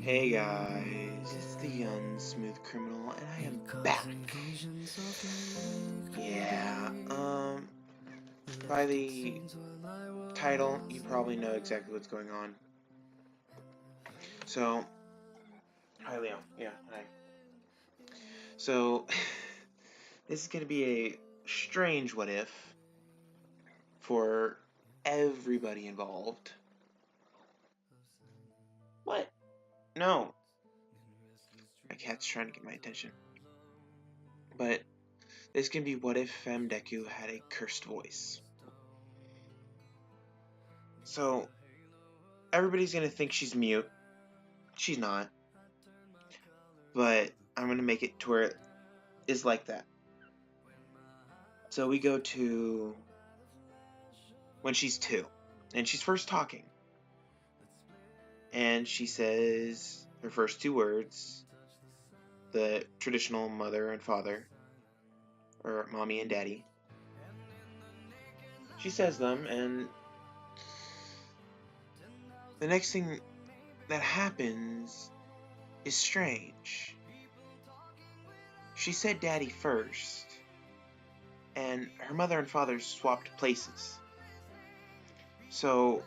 Hey guys, it's the Unsmooth Criminal, and I am back. Yeah, by the title, you probably know exactly what's going on. So, hi Leo, yeah, hi. So, this is gonna be a strange what if for everybody involved. What? No. My cat's trying to get my attention. But this can be what if Deku had a cursed voice. So, everybody's gonna think she's mute. She's not. But I'm gonna make it to where it is like that. So we go to when she's 2, and she's first talking. And she says her first 2 words, the traditional mother and father, or mommy and daddy. She says them, and the next thing that happens is strange. She said daddy first, and her mother and father swapped places. So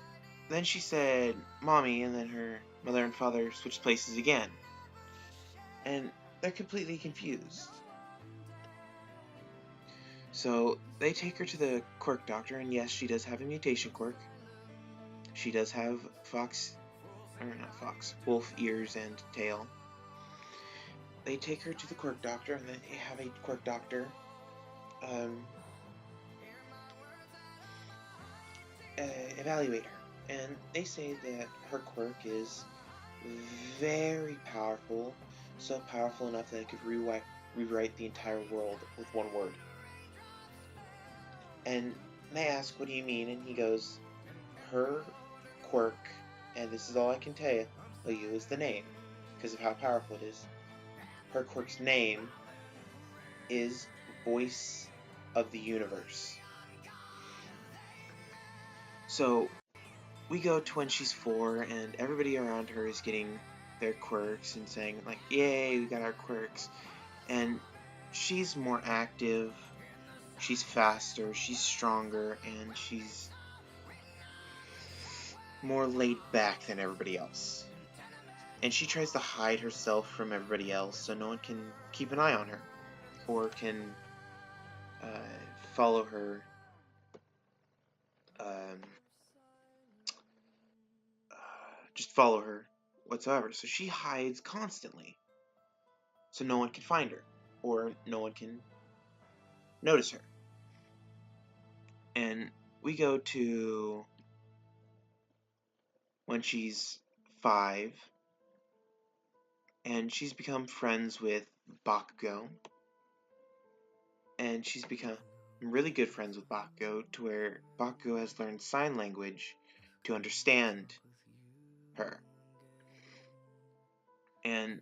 then she said mommy, and then her mother and father switched places again. And they're completely confused. So they take her to the quirk doctor, and yes, she does have a mutation quirk. She does have wolf ears and tail. They take her to the quirk doctor, and they have a quirk doctor evaluate her. And they say that her quirk is very powerful, so powerful enough that it could rewrite the entire world with one word. And they ask, what do you mean? And he goes, her quirk, and this is all I can tell you, is the name, because of how powerful it is. Her quirk's name is Voice of the Universe. So, we go to when she's 4, and everybody around her is getting their quirks and saying, like, yay, we got our quirks. And she's more active, she's faster, she's stronger, and she's more laid back than everybody else. And she tries to hide herself from everybody else so no one can keep an eye on her or can follow her just follow her whatsoever. So she hides constantly so no one can find her or no one can notice her. And we go to when she's 5, and she's become friends with Bakugo, and she's become really good friends with Bakugo to where Bakugo has learned sign language to understand her. And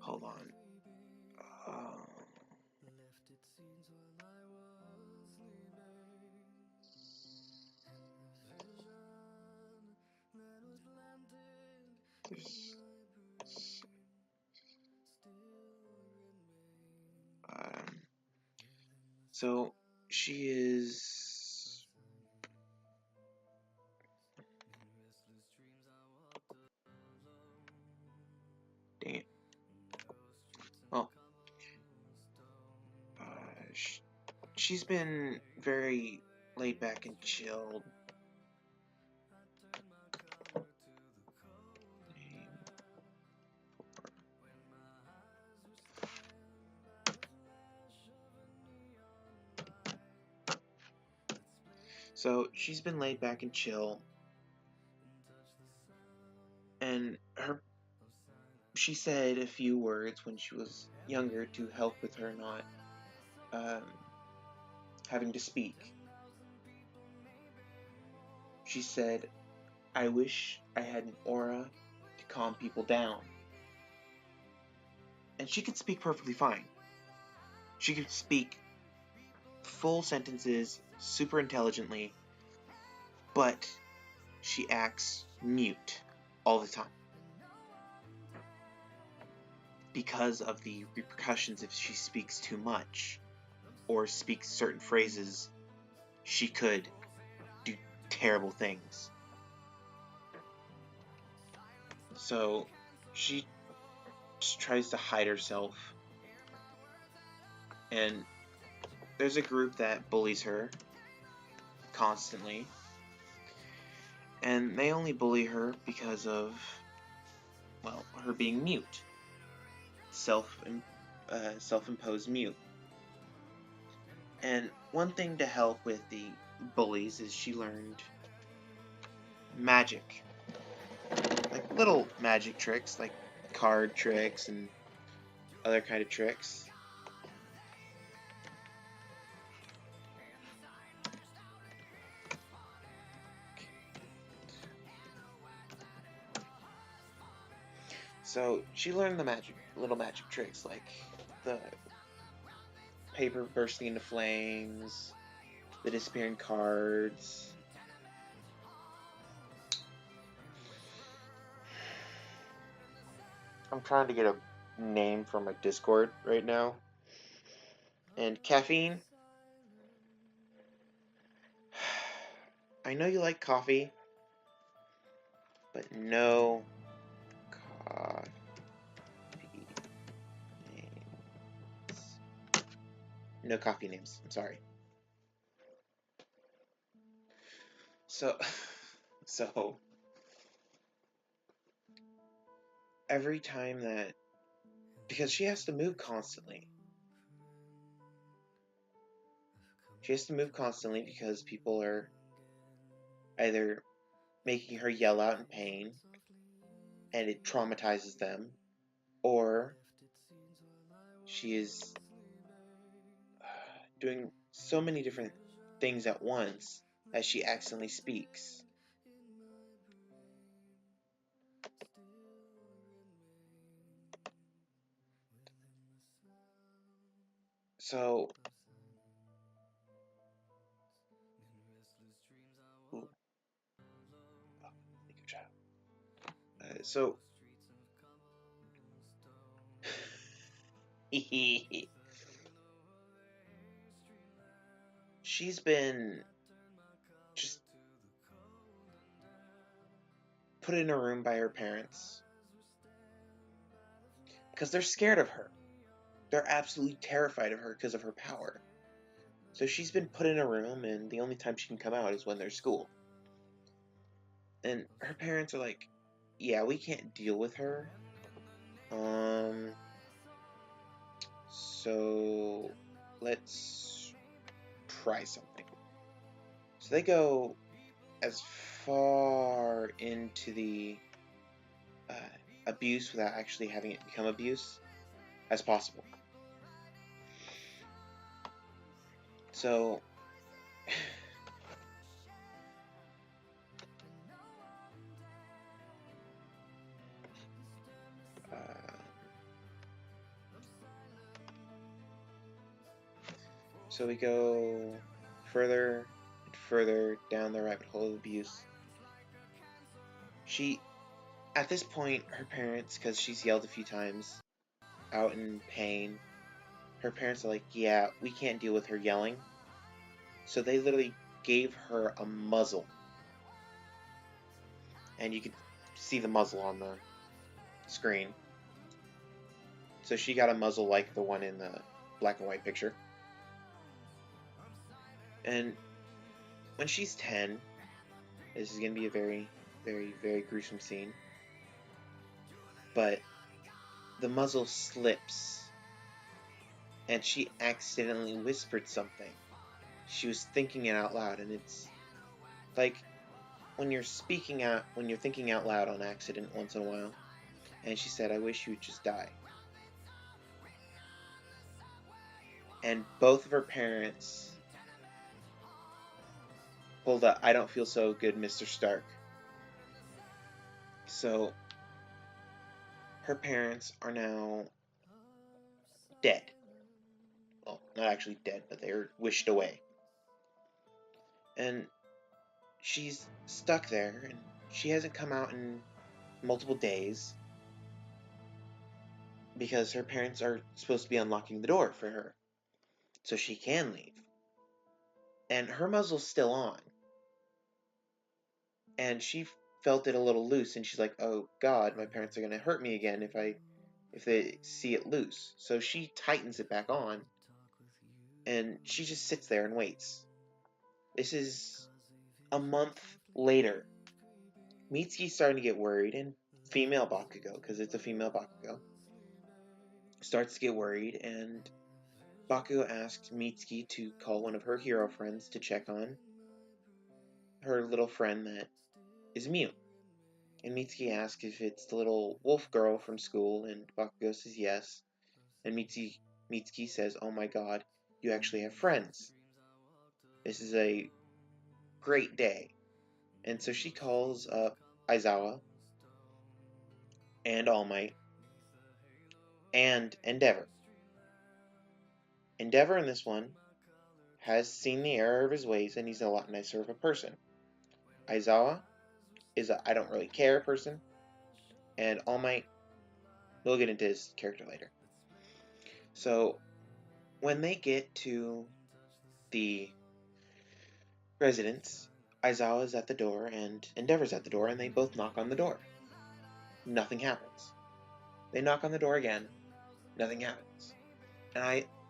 hold on. So she is. Dang it. Oh. She's been very laid back and chilled. So she's been laid back and chill, and she said a few words when she was younger to help with her not having to speak. She said, I wish I had an aura to calm people down. And she could speak perfectly fine. She could speak full sentences super intelligently, but she acts mute. all the time. Because of the repercussions if she speaks too much or speaks certain phrases, she could do terrible things. So she just tries to hide herself, and there's a group that bullies her constantly, and they only bully her because of, well, her being mute, self-imposed mute. And one thing to help with the bullies is she learned magic, like little magic tricks, like card tricks and other kind of tricks. So she learned the little magic tricks, like the paper bursting into flames, the disappearing cards. I'm trying to get a name for my Discord right now. And caffeine. I know you like coffee, but no coffee names. No coffee names. I'm sorry. So every time that, because she has to move constantly. She has to move constantly because people are either making her yell out in pain and it traumatizes them, or she is doing so many different things at once as she accidentally speaks. So, ooh, good job. So, she's been just put in a room by her parents because they're scared of her. They're absolutely terrified of her because of her power. So she's been put in a room, and the only time she can come out is when there's school. And her parents are like, yeah, we can't deal with her. So let's try something. So they go as far into the abuse without actually having it become abuse as possible. So so we go further and further down the rabbit hole of abuse. At this point, her parents, because she's yelled a few times, out in pain, her parents are like, yeah, we can't deal with her yelling. So they literally gave her a muzzle. And you could see the muzzle on the screen. So she got a muzzle like the one in the black and white picture. And when she's 10, this is going to be a very, very, very gruesome scene. But the muzzle slips. And she accidentally whispered something. She was thinking it out loud. And it's like when you're thinking out loud on accident once in a while. And she said, I wish you would just die. And both of her parents pulled a I don't feel so good, Mr. Stark. So her parents are now dead. Well, not actually dead, but they're wished away. And she's stuck there, and she hasn't come out in multiple days because her parents are supposed to be unlocking the door for her so she can leave. And her muzzle's still on. And she felt it a little loose, and she's like, "Oh God, my parents are gonna hurt me again if they see it loose." So she tightens it back on, and she just sits there and waits. This is a month later. Mitsuki's starting to get worried, and female Bakugo, because it's a female Bakugo, starts to get worried, and Bakugo asks Mitsuki to call one of her hero friends to check on her little friend that is mute. And Mitsuki asks if it's the little wolf girl from school, and Bakugo says yes. And Mitsuki says, "Oh my God, you actually have friends. This is a great day." And so she calls up Aizawa and All Might and Endeavor. Endeavor in this one has seen the error of his ways, and he's a lot nicer of a person. Aizawa is a I don't really care person, and All Might, we'll get into his character later. So when they get to the residence, Aizawa is at the door and Endeavor's at the door, and they both knock on the door. Nothing happens. They knock on the door again. Nothing happens.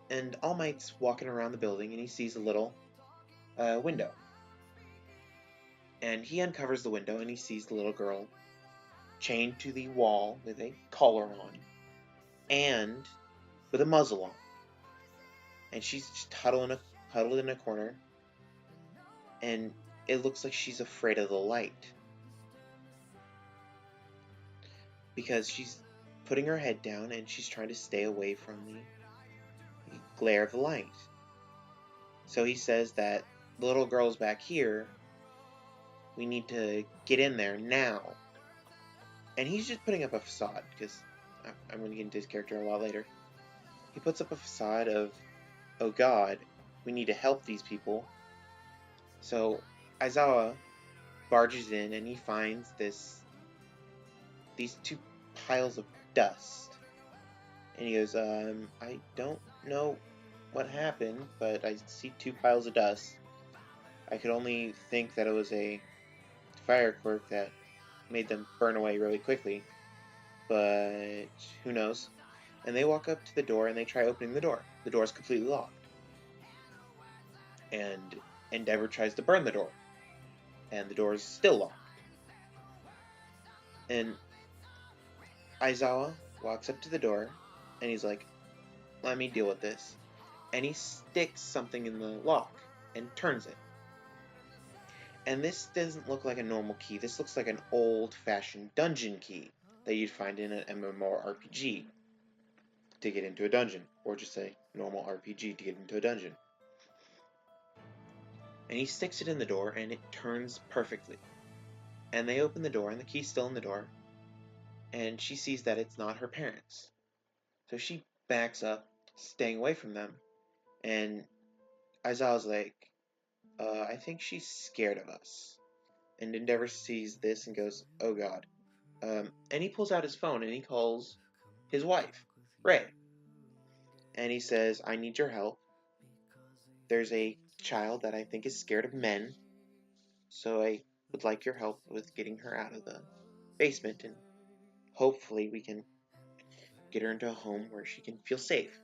And All Might's walking around the building, and he sees a little window. And he uncovers the window, and he sees the little girl chained to the wall with a collar on and with a muzzle on. And she's just huddled in a corner, and it looks like she's afraid of the light because she's putting her head down and she's trying to stay away from the glare of the light. So he says that the little girl's back here. We need to get in there now. And he's just putting up a facade, because I'm going to get into his character a while later. He puts up a facade of, "Oh God, we need to help these people." So Aizawa barges in, and he finds these two piles of dust. And he goes, "I don't know what happened, but I see two piles of dust. I could only think that it was a fire quirk that made them burn away really quickly, but who knows?" And they walk up to the door and they try opening the door. The door is completely locked. And Endeavor tries to burn the door, and the door is still locked. And Aizawa walks up to the door, and he's like, "Let me deal with this." And he sticks something in the lock and turns it. And this doesn't look like a normal key. This looks like an old-fashioned dungeon key that you'd find in an MMORPG to get into a dungeon, or just a normal RPG to get into a dungeon. And he sticks it in the door, and it turns perfectly. And they open the door, and the key's still in the door, and she sees that it's not her parents. So she backs up, staying away from them, and Aizawa's like, "I think she's scared of us." And Endeavor sees this and goes, "Oh God." And he pulls out his phone, and he calls his wife, Ray. And he says, "I need your help. There's a child that I think is scared of men, so I would like your help with getting her out of the basement, and hopefully we can get her into a home where she can feel safe."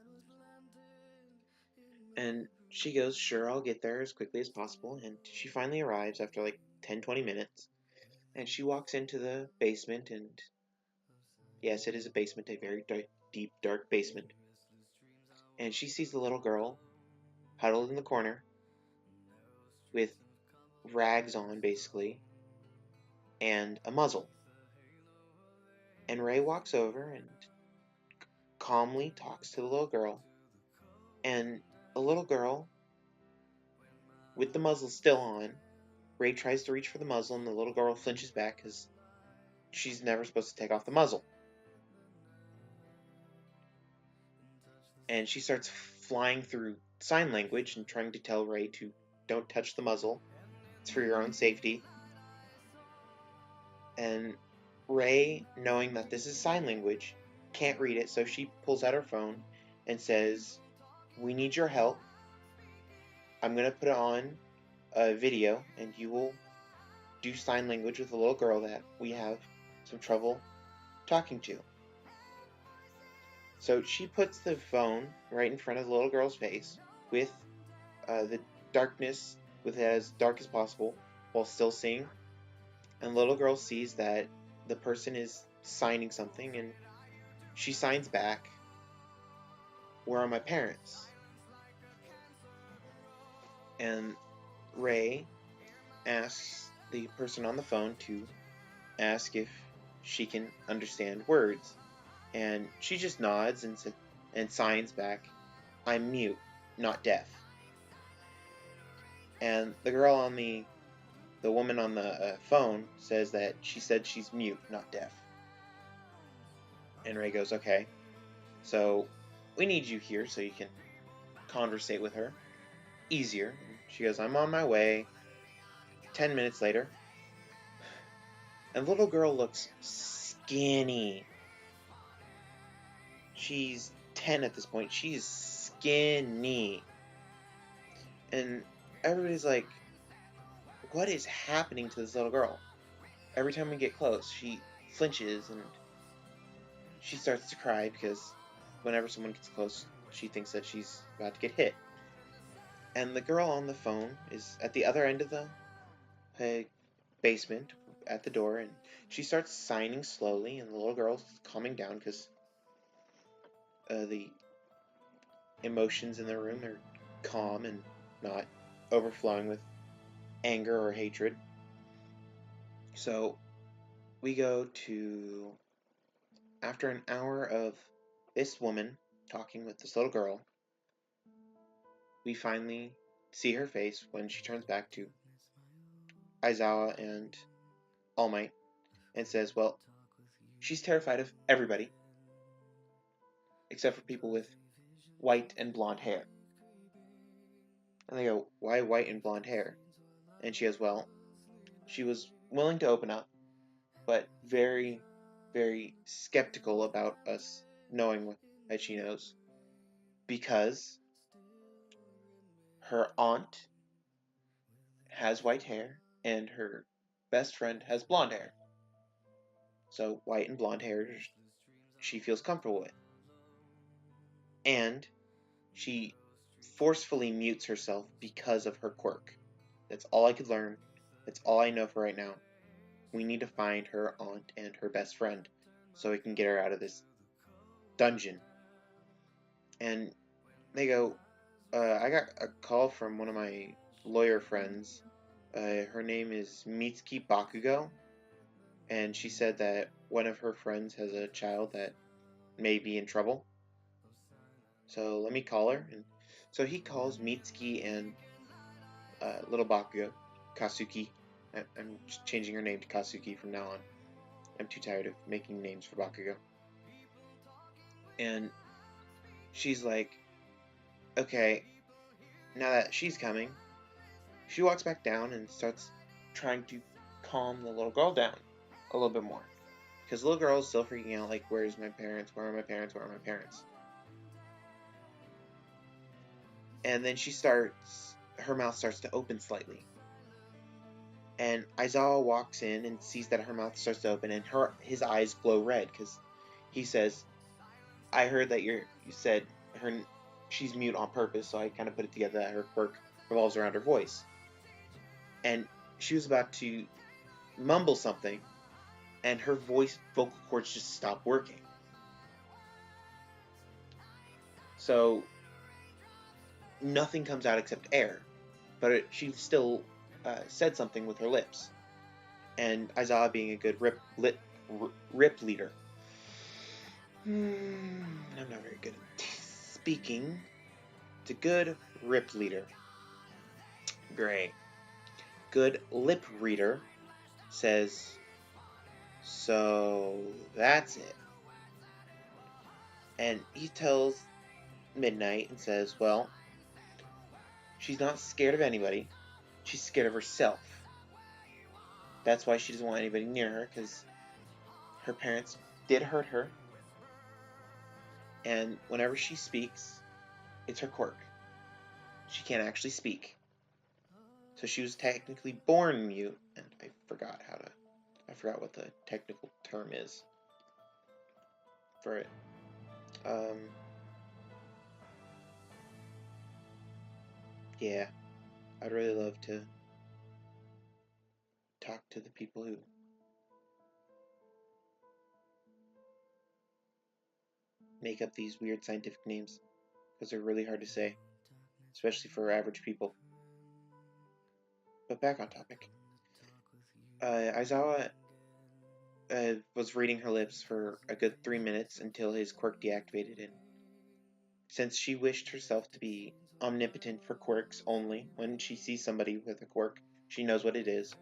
And she goes, "Sure, I'll get there as quickly as possible." And she finally arrives after like 10-20 minutes, and she walks into the basement, and yes, it is a basement, a very deep, dark basement. And she sees the little girl huddled in the corner with rags on, basically, and a muzzle. And Ray walks over and calmly talks to the little girl. And the little girl, with the muzzle still on, Ray tries to reach for the muzzle, and the little girl flinches back because she's never supposed to take off the muzzle. And she starts flying through sign language and trying to tell Ray to don't touch the muzzle. It's for your own safety. And Ray, knowing that this is sign language, can't read it, so she pulls out her phone and says, "We need your help. I'm going to put on a video, and you will do sign language with a little girl that we have some trouble talking to." So she puts the phone right in front of the little girl's face with the darkness, with it as dark as possible, while still seeing. And the little girl sees that the person is signing something, and she signs back, "Where are my parents?" And Ray asks the person on the phone to ask if she can understand words. And she just nods and signs back, "I'm mute, not deaf." And the girl on the woman on the phone says that she said she's mute, not deaf. And Ray goes, "Okay, so we need you here so you can conversate with her easier." And she goes, "I'm on my way." 10 minutes later, and the little girl looks skinny. She's 10 at this point. She's skinny. And everybody's like, what is happening to this little girl? Every time we get close, she flinches and she starts to cry because whenever someone gets close, she thinks that she's about to get hit. And the girl on the phone is at the other end of the basement at the door, and she starts signing slowly, and the little girl's calming down because the emotions in the room are calm and not overflowing with anger or hatred. So we go to, after an hour of this woman talking with this little girl, we finally see her face when she turns back to Aizawa and All Might and says, well, she's terrified of everybody except for people with white and blonde hair. And they go, "Why white and blonde hair?" And she goes, well, she was willing to open up, but very, very skeptical about us knowing what she knows, because her aunt has white hair and her best friend has blonde hair. So white and blonde hair she feels comfortable with. And she forcefully mutes herself because of her quirk. That's all I could learn. That's all I know for right now. We need to find her aunt and her best friend so we can get her out of this dungeon. And they go, I got a call from one of my lawyer friends. Her name is Mitsuki Bakugo. And she said that one of her friends has a child that may be in trouble. So let me call her. And so he calls Mitsuki and little Bakugo, Kasuki. I'm changing her name to Kasuki from now on. I'm too tired of making names for Bakugo. And she's like, okay, now that she's coming, she walks back down and starts trying to calm the little girl down a little bit more. Because the little girl is still freaking out, like, where's my parents? Where are my parents? Where are my parents? And then her mouth starts to open slightly. And Aizawa walks in and sees that her mouth starts to open, and his eyes glow red, because he says, I heard that you said she's mute on purpose, so I kind of put it together that her quirk revolves around her voice. And she was about to mumble something, and her vocal cords just stopped working. So nothing comes out except air, but she still said something with her lips. And Aizawa, being a good rip leader, I'm not very good at speaking. It's a good rip leader. Great. Good lip reader says, so that's it. And he tells Midnight and says, well, she's not scared of anybody. She's scared of herself. That's why she doesn't want anybody near her, because her parents did hurt her, and whenever she speaks, it's her quirk. She can't actually speak. So she was technically born mute, and I forgot what the technical term is for it. Yeah, I'd really love to talk to the people who make up these weird scientific names, because they're really hard to say, especially for average people. But back on topic. Aizawa was reading her lips for a good 3 minutes until his quirk deactivated, and since she wished herself to be omnipotent for quirks only, when she sees somebody with a quirk, she knows what it is,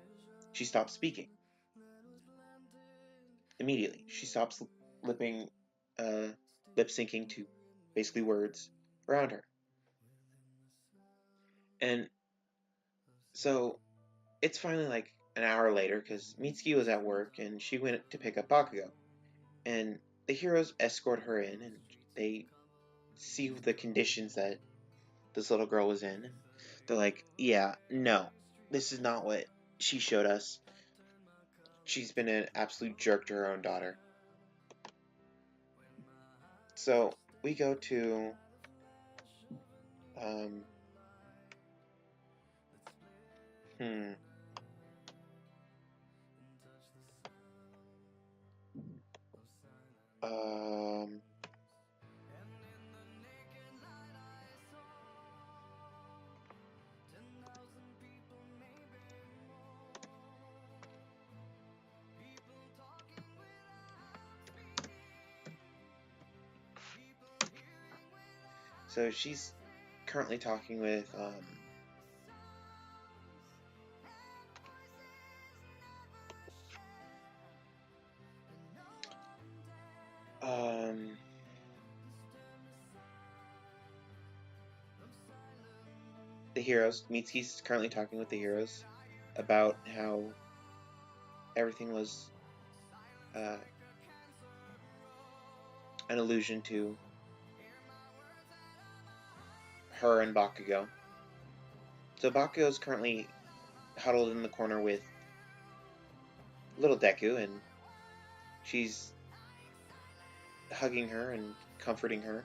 she stops speaking. Immediately. She stops lip syncing to basically words around her. And so it's finally like an hour later because Mitsuki was at work and she went to pick up Bakugo. And the heroes escort her in and they see the conditions that this little girl was in. And they're like, yeah, no, this is not what she showed us. She's been an absolute jerk to her own daughter. So we go to um hmm um so she's currently talking with um the heroes. Mitsuki's currently talking with the heroes about how everything was an allusion to her and Bakugo. So Bakugo is currently huddled in the corner with little Deku, and she's hugging her and comforting her.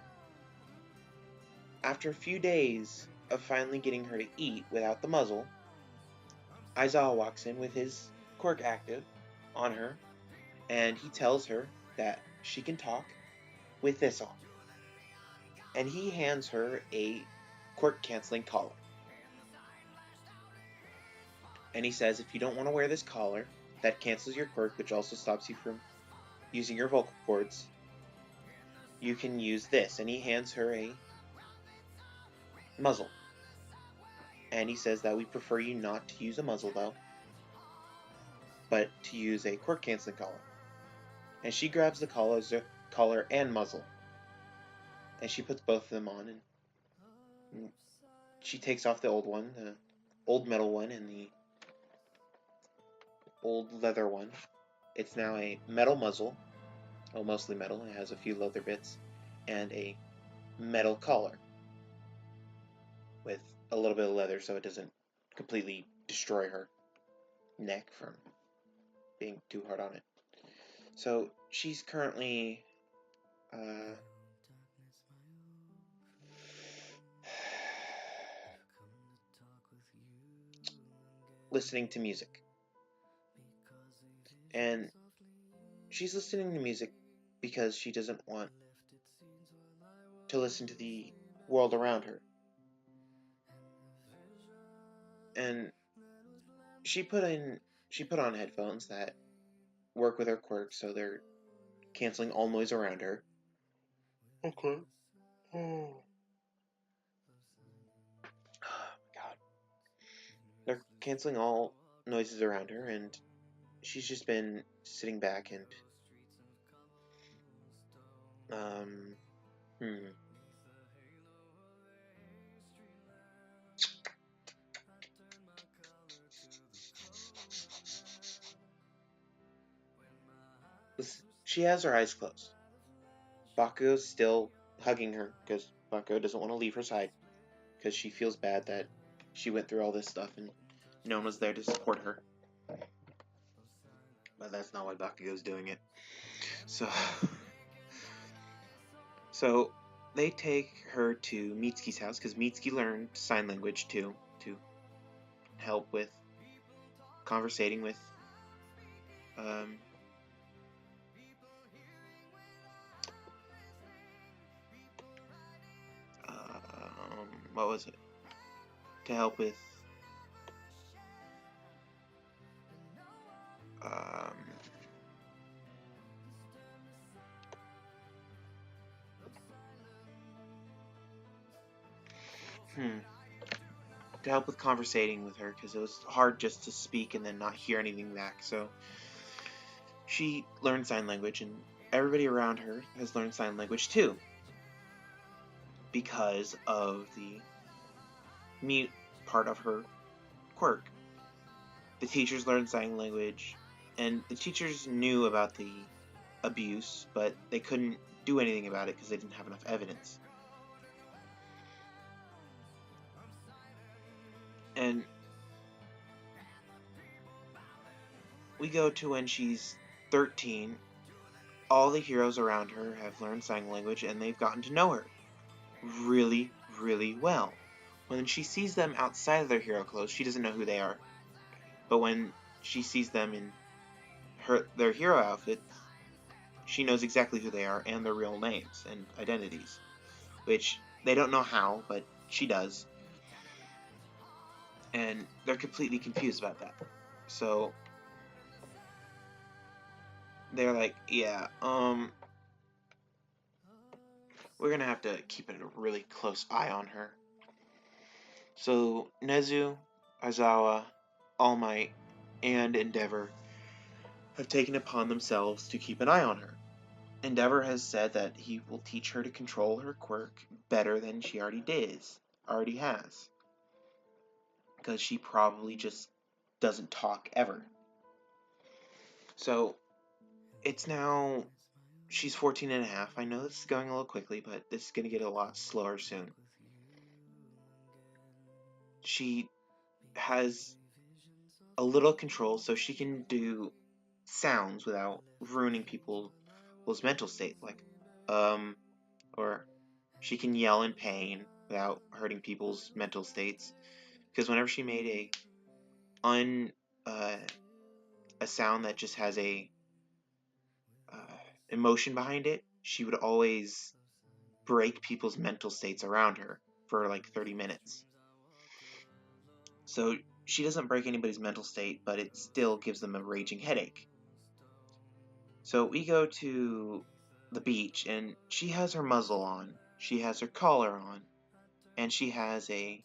After a few days of finally getting her to eat without the muzzle, Aizawa walks in with his quirk active on her, and he tells her that she can talk with this on. And he hands her a quirk canceling collar. And he says if you don't want to wear this collar, that cancels your quirk, which also stops you from using your vocal cords, you can use this. And he hands her a muzzle. And he says that we prefer you not to use a muzzle though, but to use a quirk canceling collar. And she grabs the collar and muzzle. And she puts both of them on, and she takes off the old one, the old metal one, and the old leather one. It's now a metal muzzle, well, mostly metal, it has a few leather bits, and a metal collar with a little bit of leather so it doesn't completely destroy her neck from being too hard on it. So she's currently listening to music. And she's listening to music because she doesn't want to listen to the world around her. And she put on headphones that work with her quirk, so they're canceling all noise around her. Okay. Oh my god. They're canceling all noises around her, and she's just been sitting back and hmm. she has her eyes closed. Bakugo's still hugging her because Bakugo doesn't want to leave her side because she feels bad that she went through all this stuff and no one was there to support her. But that's not why Bakugo's doing it. So they take her to Mitsuki's house because Mitsuki learned sign language too to help with conversating with what was it? To help with um, to help with conversating with her because it was hard just to speak and then not hear anything back. So she learned sign language, and everybody around her has learned sign language too because of the mute part of her quirk. The teachers learned sign language, and the teachers knew about the abuse, but they couldn't do anything about it because they didn't have enough evidence. And we go to when she's 13. All the heroes around her have learned sign language, and they've gotten to know her really, really well. When she sees them outside of their hero clothes, she doesn't know who they are. But when she sees them in their hero outfits, she knows exactly who they are and their real names and identities. Which they don't know how, but she does. And they're completely confused about that. So they're like, yeah, we're gonna have to keep a really close eye on her. So Nezu, Aizawa, All Might, and Endeavor have taken upon themselves to keep an eye on her. Endeavor has said that he will teach her to control her quirk better than she already has. Because she probably just doesn't talk ever. So it's now, she's 14 and a half. I know this is going a little quickly, but this is going to get a lot slower soon. She has a little control, so she can do sounds without ruining people's mental state, like or she can yell in pain without hurting people's mental states, because whenever she made a sound that just has a emotion behind it, she would always break people's mental states around her for like 30 minutes. So she doesn't break anybody's mental state, but it still gives them a raging headache. So we go to the beach, and she has her muzzle on, she has her collar on, and she has a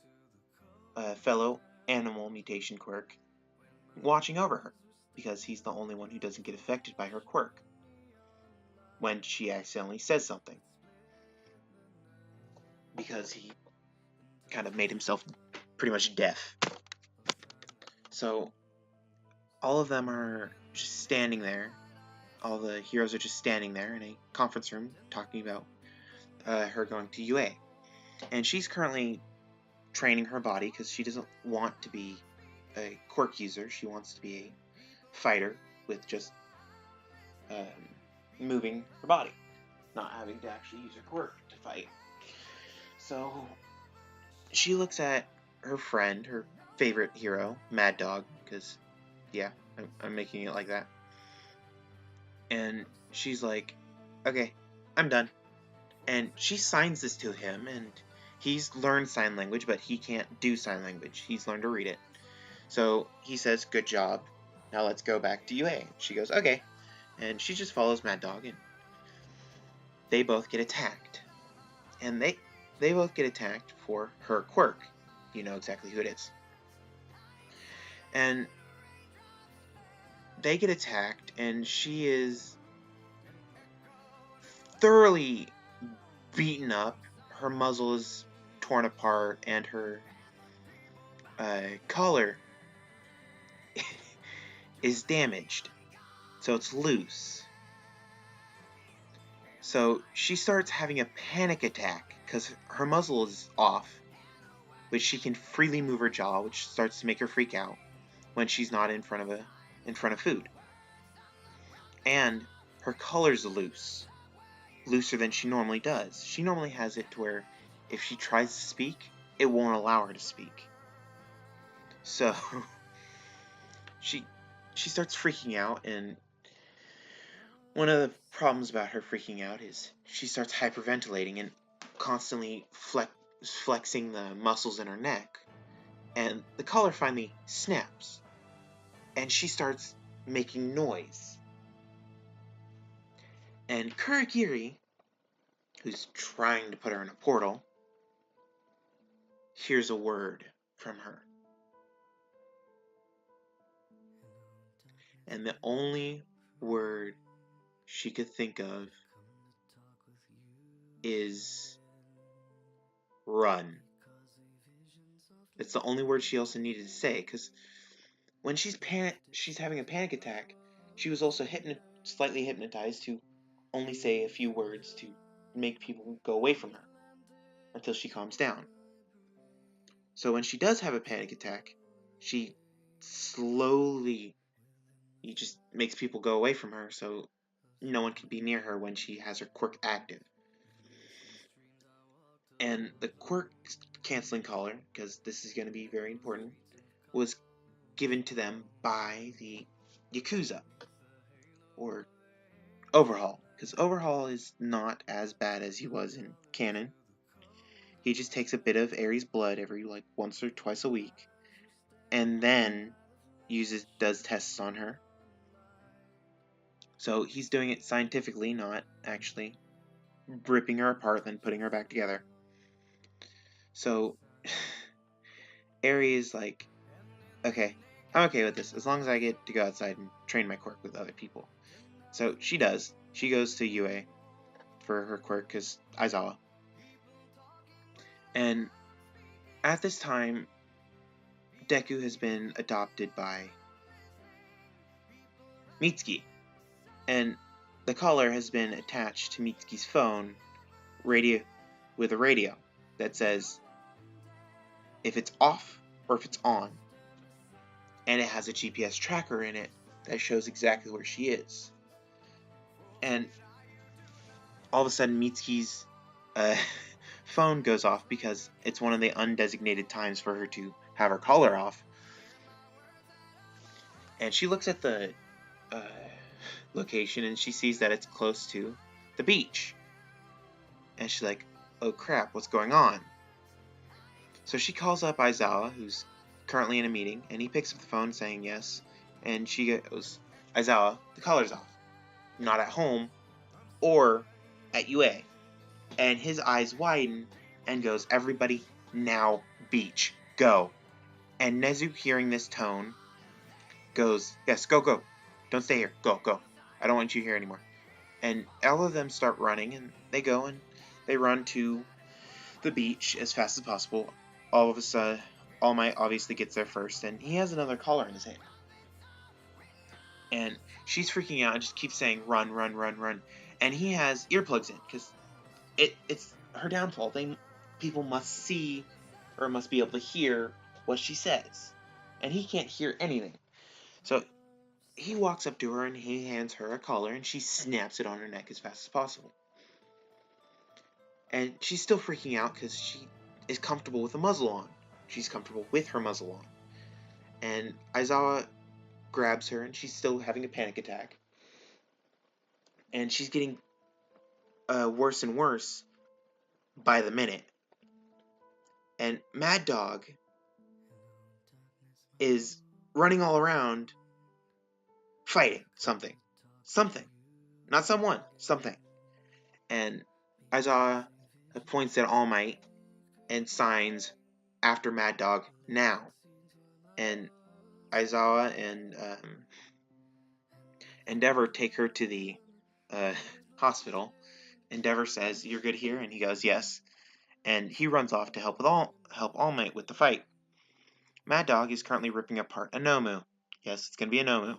fellow animal mutation quirk watching over her, because he's the only one who doesn't get affected by her quirk when she accidentally says something, because he kind of made himself pretty much deaf. So all of them are just standing there. All the heroes are just standing there in a conference room talking about her going to UA. And she's currently training her body because she doesn't want to be a quirk user. She wants to be a fighter with just moving her body, not having to actually use her quirk to fight. So she looks at her friend, her favorite hero, Mad Dog, because, yeah, I'm making it like that. And she's like, okay, I'm done. And she signs this to him, and he's learned sign language, but he can't do sign language. He's learned to read it. So he says, good job. Now let's go back to UA. She goes, okay. And she just follows Mad Dog, and they both get attacked. And they both get attacked for her quirk. You know exactly who it is. And they get attacked, and she is thoroughly beaten up. Her muzzle is torn apart, and her collar is damaged, so it's loose. So she starts having a panic attack because her muzzle is off, but she can freely move her jaw, which starts to make her freak out when she's not in front of food. And her color's loose, looser than she normally does. She normally has it to where if she tries to speak, it won't allow her to speak. So she starts freaking out, and one of the problems about her freaking out is she starts hyperventilating and constantly flexing the muscles in her neck, and the collar finally snaps, and she starts making noise. And Kuragiri, who's trying to put her in a portal, hears a word from her. And the only word she could think of is run. It's the only word she also needed to say, because when she's having a panic attack, she was also slightly hypnotized to only say a few words to make people go away from her until she calms down. So when she does have a panic attack, she slowly just makes people go away from her so no one can be near her when she has her quirk active. And the quirk canceling collar, because this is going to be very important, was given to them by the Yakuza, or Overhaul, because Overhaul is not as bad as he was in canon. He just takes a bit of Aries blood every once or twice a week, and then does tests on her. So he's doing it scientifically, not actually ripping her apart then putting her back together. So Aries is like, okay, I'm okay with this as long as I get to go outside and train my quirk with other people. So she does. She goes to UA for her quirk because Aizawa. And at this time, Deku has been adopted by Mitsuki, and the collar has been attached to Mitsuki's phone with a radio that says if it's off or if it's on, and it has a GPS tracker in it that shows exactly where she is. And all of a sudden, Mitsuki's phone goes off because it's one of the undesignated times for her to have her collar off. And she looks at the location and she sees that it's close to the beach. And she's like, oh crap, what's going on? So she calls up Aizawa, who's currently in a meeting, and he picks up the phone saying yes. And she goes, Aizawa, the collar's off. Not at home or at UA. And his eyes widen and goes, everybody, now beach, go. And Nezu, hearing this tone, goes, yes, go, go. Don't stay here, go, go. I don't want you here anymore. And all of them start running, and they go and they run to the beach as fast as possible. All of a sudden, All Might obviously gets there first, and he has another collar in his hand. And she's freaking out and just keeps saying, run, run, run, run. And he has earplugs in, because it's her downfall. People must see, or must be able to hear what she says. And he can't hear anything. So he walks up to her and he hands her a collar, and she snaps it on her neck as fast as possible. And she's still freaking out because she is comfortable with the muzzle on. She's comfortable with her muzzle on. And Aizawa grabs her, and she's still having a panic attack. And she's getting worse and worse by the minute. And Mad Dog is running all around fighting something. Something. Not someone. Something. And Aizawa points at All Might and signs after Mad Dog now. And Aizawa and Endeavor take her to the hospital. Endeavor says, "You're good here?" And he goes, "Yes." And he runs off to help All Might with the fight. Mad Dog is currently ripping apart a Nomu. Yes, it's gonna be a Nomu.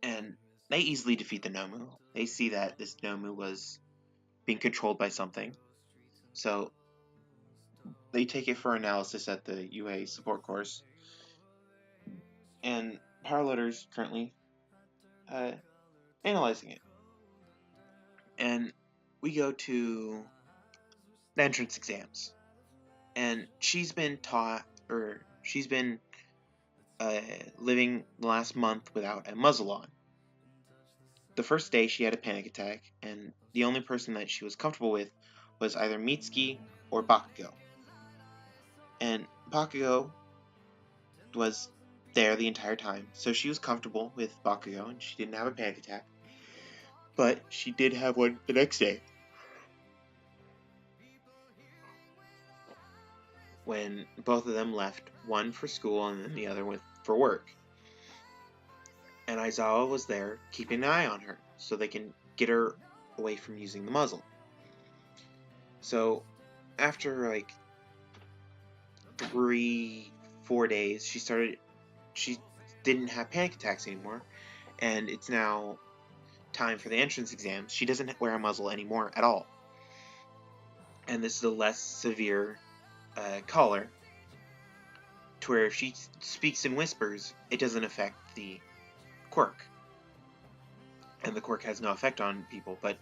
And they easily defeat the Nomu. They see that this Nomu was being controlled by something. So they take it for analysis at the UA support course. And Powerloader's currently analyzing it. And we go to the entrance exams. And she's been taught, or she's been living the last month without a muzzle on. The first day she had a panic attack, and the only person that she was comfortable with was either Mitsuki or Bakugo. And Bakugo was there the entire time, so she was comfortable with Bakugo, and she didn't have a panic attack. But she did have one the next day, when both of them left, one for school and then the other for work. And Aizawa was there keeping an eye on her so they can get her away from using the muzzle. So after like 3-4 days, she didn't have panic attacks anymore, and it's now time for the entrance exams. She doesn't wear a muzzle anymore at all, and this is a less severe collar, to where if she speaks in whispers, it doesn't affect the quirk, and the quirk has no effect on people, but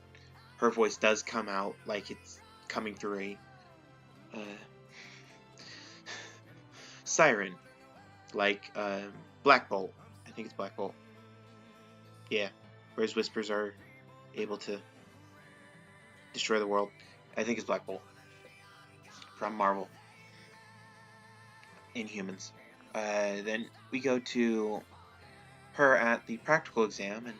her voice does come out like it's coming through a siren, like Black Bolt. I think it's Black Bolt. Yeah, whereas whispers are able to destroy the world. I think it's Black Bolt from Marvel. Inhumans. Then we go to her at the practical exam, and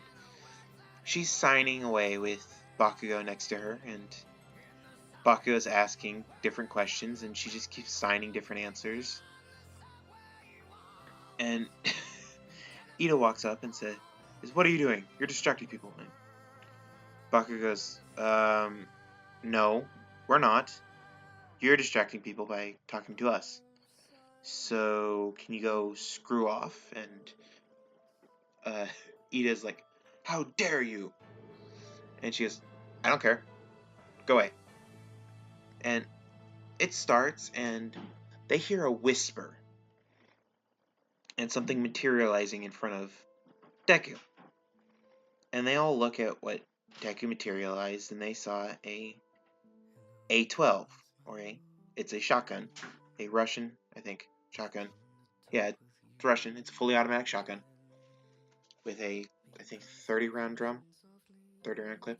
she's signing away with Bakugo next to her, and Bakugo is asking different questions, and she just keeps signing different answers. And Ida walks up and says, "What are you doing? You're distracting people." And Bakugo goes, no, we're not. You're distracting people by talking to us. So can you go screw off? And Ida's like, "How dare you?" And she goes, "I don't care. Go away." And it starts, and they hear a whisper and something materializing in front of Deku. And they all look at what Deku materialized, and they saw a A12, it's a shotgun, a Russian, I think, shotgun. Yeah, it's Russian. It's a fully automatic shotgun with a, I think, 30 round drum, 30 round clip.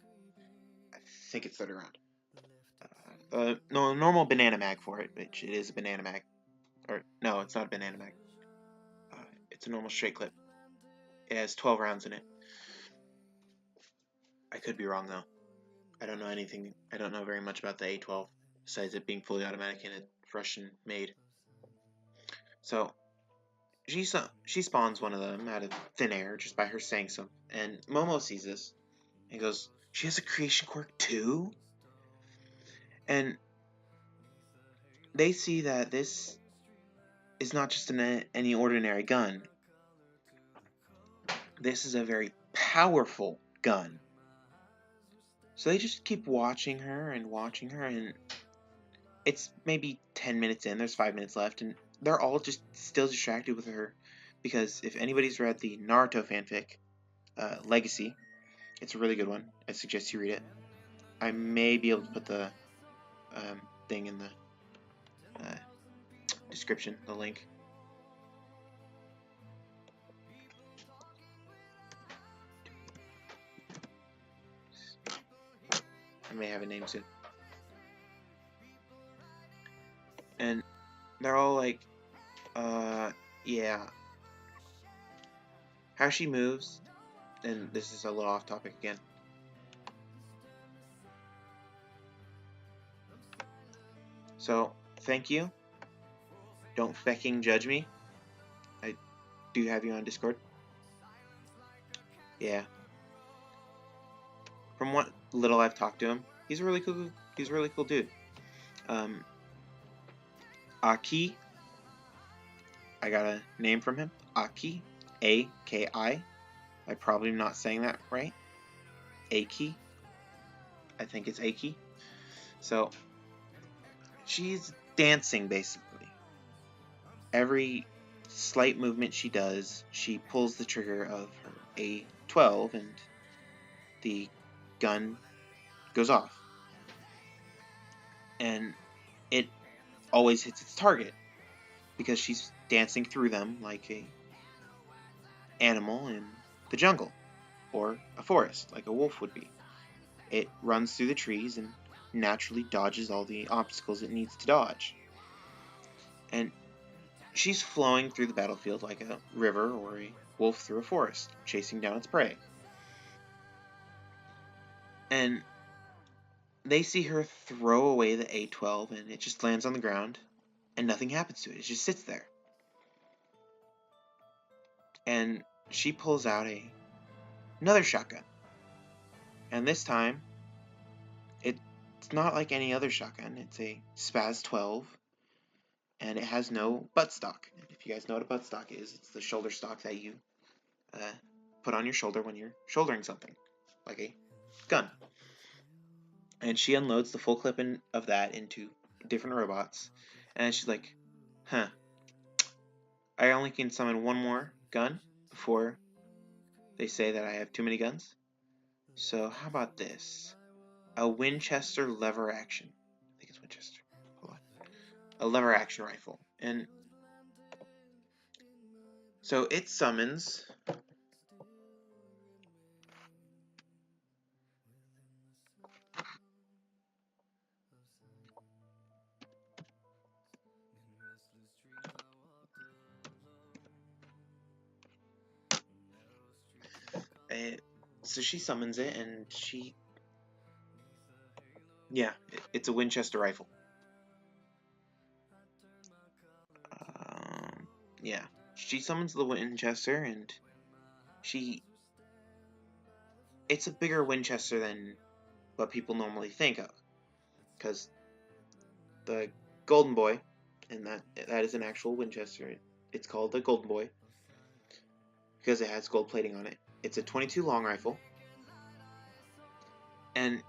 I think it's 30 round. No, normal banana mag for it, which it is a banana mag. Or, no, it's not a banana mag. It's a normal straight clip. It has 12 rounds in it. I could be wrong, though. I don't know anything. I don't know very much about the A12, besides it being fully automatic and it's Russian made. So, she spawns one of them out of thin air just by her saying so. And Momo sees this and goes, "She has a creation quirk too?" And they see that this is not just any ordinary gun. This is a very powerful gun. So they just keep watching her, and it's maybe 10 minutes in, there's 5 minutes left, and they're all just still distracted with her, because if anybody's read the Naruto fanfic, Legacy, it's a really good one. I suggest you read it. I may be able to put the thing in the description, the link. I may have a name soon. And they're all like, yeah. How she moves, and this is a little off topic again. So, thank you. Don't fecking judge me. I do have you on Discord. Yeah. From what little I've talked to him, he's a really cool dude. Aki, I got a name from him. Aki, A-K-I. I probably am not saying that right. Aki. I think it's Aki. So she's dancing basically. Every slight movement she does, she pulls the trigger of her A12 and the gun goes off. And it always hits its target because she's dancing through them like a animal in the jungle or a forest like a wolf would be. It runs through the trees and naturally dodges all the obstacles it needs to dodge. And she's flowing through the battlefield like a river or a wolf through a forest, chasing down its prey. And they see her throw away the A12 and it just lands on the ground and nothing happens to it. It just sits there. And she pulls out another shotgun. And this time, it's not like any other shotgun. It's a Spaz 12 and it has no buttstock. If you guys know what a buttstock is, it's the shoulder stock that you put on your shoulder when you're shouldering something, like a gun. And she unloads the full clip of that into different robots. And she's like, huh, I only can summon one more gun before they say that I have too many guns. So how about this? A Winchester lever action. I think it's Winchester. Hold on. A lever action rifle. And so it summons so she summons it and it's a Winchester rifle. Yeah, she summons the Winchester and it's a bigger Winchester than what people normally think of, because the Golden Boy, and that is an actual Winchester. It's called the Golden Boy because it has gold plating on it. It's a 22 long rifle, and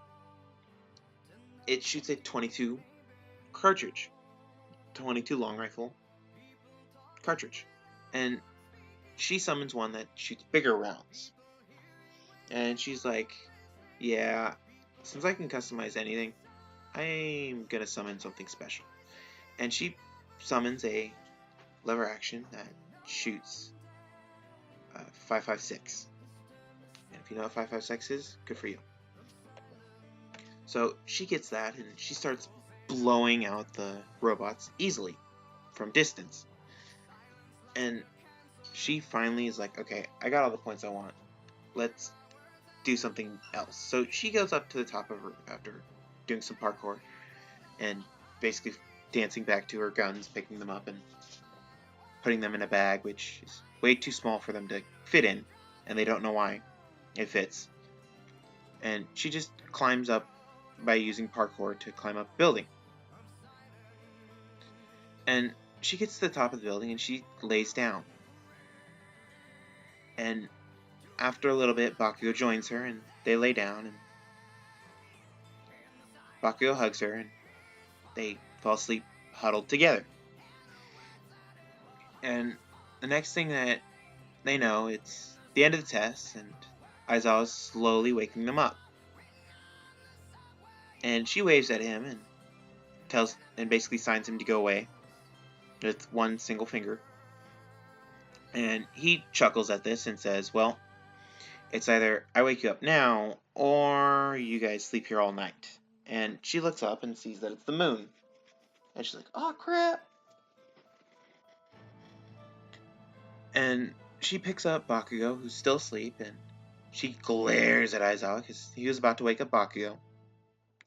it shoots a 22 cartridge, 22 long rifle cartridge, and she summons one that shoots bigger rounds, and she's like, yeah, since I can customize anything, I'm gonna summon something special. And she summons a lever action that shoots 5.56. And if you know what 5.56 is, good for you. So she gets that and she starts blowing out the robots easily from distance. And she finally is like, okay, I got all the points I want. Let's do something else. So she goes up to the top of her after doing some parkour and basically dancing back to her guns, picking them up and putting them in a bag, which is way too small for them to fit in, and they don't know why it fits. And she just climbs up by using parkour to climb up a building. And she gets to the top of the building and she lays down. And after a little bit, Bakugo joins her and they lay down and Bakugo hugs her and they fall asleep huddled together. And the next thing that they know, it's the end of the test and Aizawa's slowly waking them up. And she waves at him and basically signs him to go away with one single finger. And he chuckles at this and says, well, it's either I wake you up now or you guys sleep here all night. And she looks up and sees that it's the moon. And she's like, oh crap. And she picks up Bakugo, who's still asleep, and she glares at Aizawa because he was about to wake up Bakugo.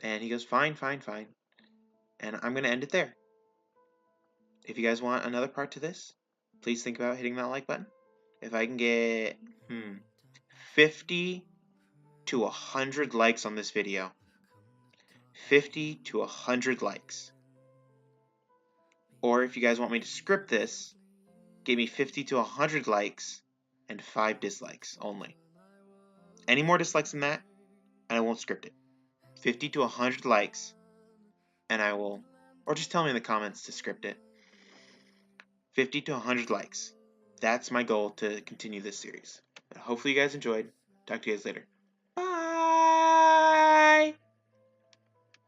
And he goes, fine, fine, fine. And I'm going to end it there. If you guys want another part to this, please think about hitting that like button. If I can get 50 to 100 likes on this video, 50 to 100 likes. Or if you guys want me to script this, give me 50 to 100 likes and 5 dislikes only. Any more dislikes than that, and I won't script it. 50 to 100 likes, and I will, or just tell me in the comments to script it. 50 to 100 likes. That's my goal to continue this series. Hopefully you guys enjoyed. Talk to you guys later.